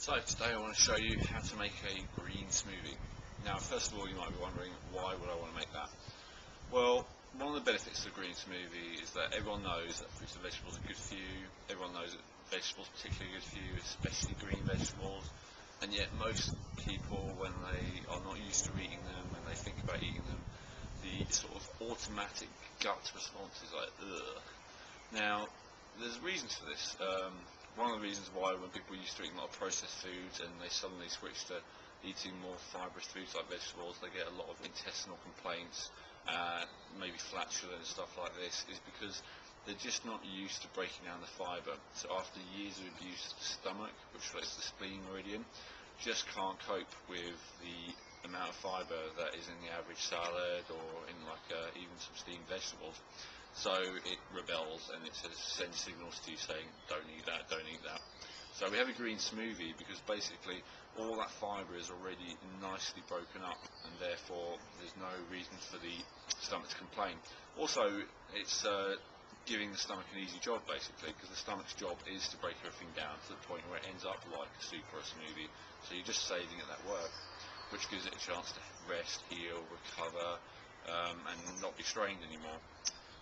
So today I want to show you how to make a green smoothie. Now first of all you might be wondering, why would I want to make that? Well, one of the benefits of a green smoothie is that everyone knows that fruits and vegetables are good for you, everyone knows that vegetables are particularly good for you, especially green vegetables, and yet most people, when they are not used to eating them, when they think about eating them, the sort of automatic gut response is like, ugh. Now, there's reasons for this. One of the reasons why, when people used to eat a lot of processed foods and they suddenly switch to eating more fibrous foods like vegetables, they get a lot of intestinal complaints, maybe flatulence and stuff like this, is because they're just not used to breaking down the fibre. So after years of abuse, the stomach, which relates to the spleen meridian, just can't cope with the amount of fibre that is in the average salad or in even some steamed vegetables. So it rebels and it sends signals to you saying, don't eat that, don't eat that. So we have a green smoothie because basically all that fibre is already nicely broken up, and therefore there's no reason for the stomach to complain. Also, it's giving the stomach an easy job basically, because the stomach's job is to break everything down to the point where it ends up like a soup or a smoothie. So you're just saving it that work, which gives it a chance to rest, heal, recover, and not be strained anymore.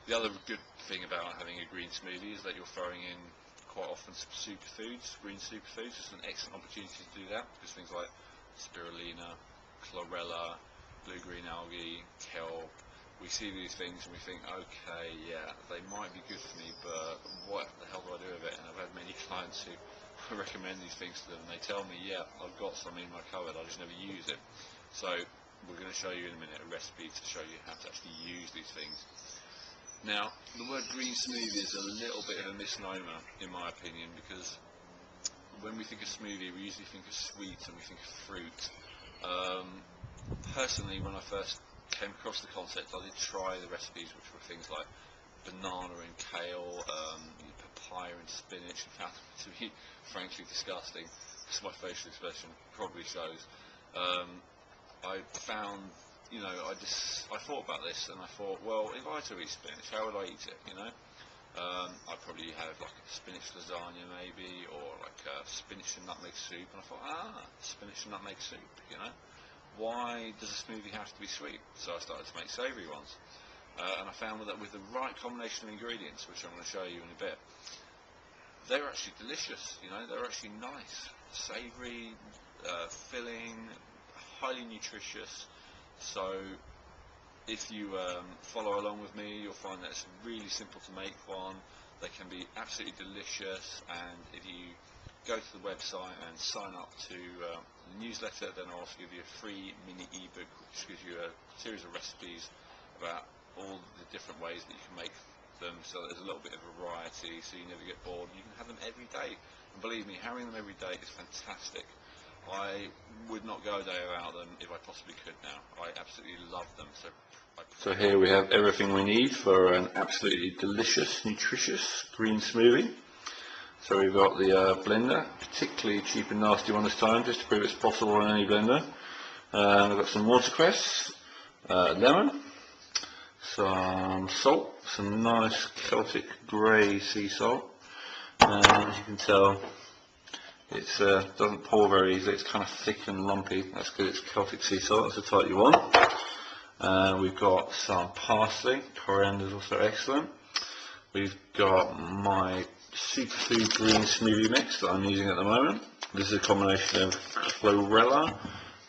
The other good thing about having a green smoothie is that you're throwing in quite often some superfoods, green superfoods. It's an excellent opportunity to do that, because things like spirulina, chlorella, blue-green algae, kelp, we see these things and we think, okay, yeah, they might be good for me, but what the hell do I do with it? And I've had many clients who recommend these things to them, and they tell me, yeah, I've got some in my cupboard, I just never use it. So we're going to show you in a minute a recipe to show you how to actually use these things. Now, the word green smoothie is a little bit of a misnomer, in my opinion, because when we think of smoothie, we usually think of sweet and we think of fruit. Personally, when I first came across the concept, I did try the recipes, which were things like banana and kale, papaya and spinach, and found them to be frankly disgusting. As my facial expression probably shows. I found, I thought about this and I thought, well, if I were to eat spinach, how would I eat it, I'd probably have like a spinach lasagna maybe, or like a spinach and nutmeg soup, and I thought, spinach and nutmeg soup, why does a smoothie have to be sweet? So I started to make savoury ones, and I found that with the right combination of ingredients, which I'm going to show you in a bit, they were actually delicious, they were actually nice, savoury, filling, highly nutritious. So if you follow along with me, you'll find that it's really simple to make one. They can be absolutely delicious, and if you go to the website and sign up to the newsletter, then I'll also give you a free mini ebook which gives you a series of recipes about all the different ways that you can make them, so there's a little bit of variety, so you never get bored. You can have them every day, and believe me, having them every day is fantastic. I would not go a day without them if I possibly could now. I absolutely love them. So here we have everything we need for an absolutely delicious, nutritious green smoothie. So we've got the blender, particularly cheap and nasty one this time, just to prove it's possible in any blender. We've got some watercress, lemon, some salt, some nice Celtic grey sea salt. As you can tell, it doesn't pour very easily, it's kind of thick and lumpy. That's because it's Celtic sea salt, that's the type you want. We've got some parsley, coriander is also excellent. We've got my superfood green smoothie mix that I'm using at the moment. This is a combination of chlorella,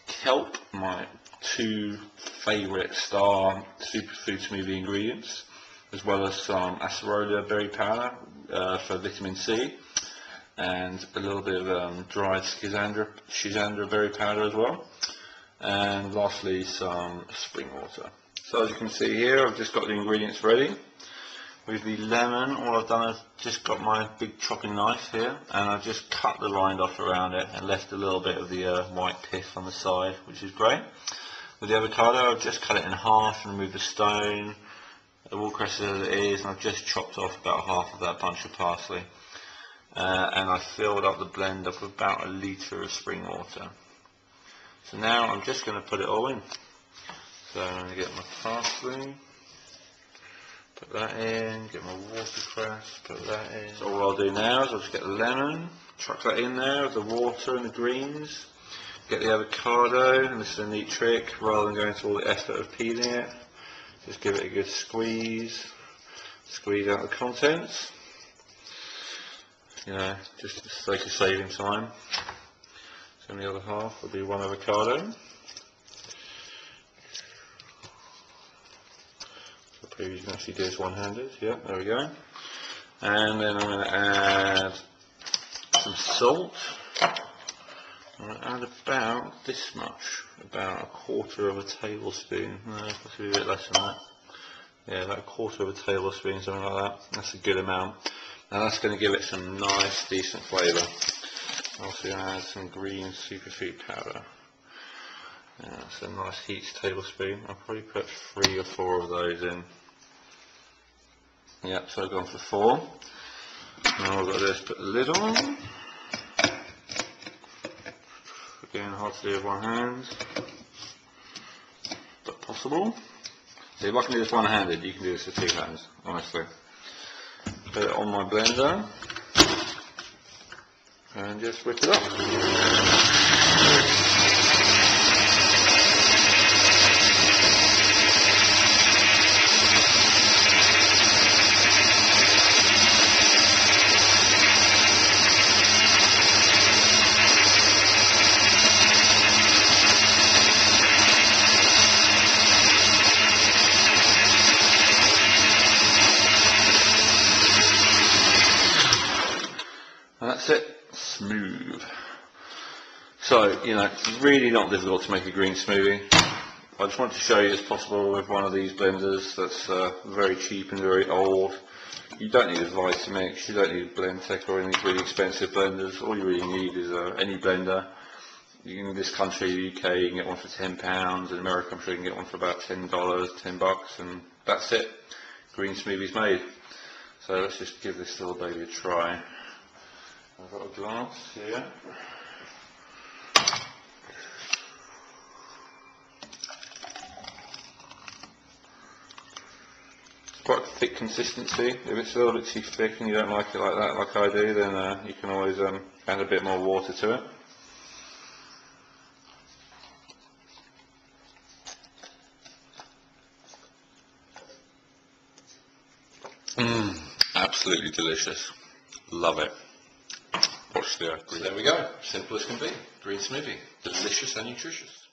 kelp, my two favourite star superfood smoothie ingredients, as well as some acerola berry powder for vitamin C, and a little bit of dried schizandra berry powder as well, and lastly some spring water. So as you can see here, I've just got the ingredients ready. With the lemon, all I've done is just got my big chopping knife here, and I've just cut the rind off around it and left a little bit of the white pith on the side, which is great. With the avocado, I've just cut it in half and removed the stone, the watercress as it is, and I've just chopped off about half of that bunch of parsley. And I filled up the blender with about a litre of spring water. So now I'm just going to put it all in. So I'm going to get my parsley, Put that in, get my watercress, put that in. So all I'll do now is I'll just get the lemon, chuck that in there with the water and the greens. Get the avocado, and this is a neat trick, rather than going through all the effort of peeling it, just give it a good squeeze out the contents, you know, just for the sake of saving time. So in the other half will be one avocado. So previously you can actually do this one-handed, yeah, there we go. And then I'm going to add some salt. I'm going to add about this much, about a quarter of a tablespoon, no, possibly a bit less than that. Yeah, about a quarter of a tablespoon, something like that. That's a good amount. Now that's going to give it some nice, decent flavour. I'm also going to add some green superfood powder. Yeah, that's a nice each tablespoon. I'll probably put 3 or 4 of those in. Yep, so I've gone for 4. Now I've got to just put the lid on. Again, hard to do with one hand, but possible. So if I can do this one-handed, you can do this with 2 hands, honestly. Put it on my blender and just whip it up. And that's it, smooth. So, you know, it's really not difficult to make a green smoothie. I just wanted to show you it's possible with one of these blenders that's very cheap and very old. You don't need a Vitamix, you don't need a Blendtec or any really expensive blenders. All you really need is any blender. In this country, the UK, you can get one for £10. In America, I'm sure you can get one for about $10, $10, and that's it. Green smoothie's made. So let's just give this little baby a try. I've got a glass here. It's quite a thick consistency. If it's a little bit too thick and you don't like it like that, like I do, then you can always add a bit more water to it. Absolutely delicious. Love it. Watch the green. So there we go. Simple as can be. Green smoothie. Delicious and nutritious.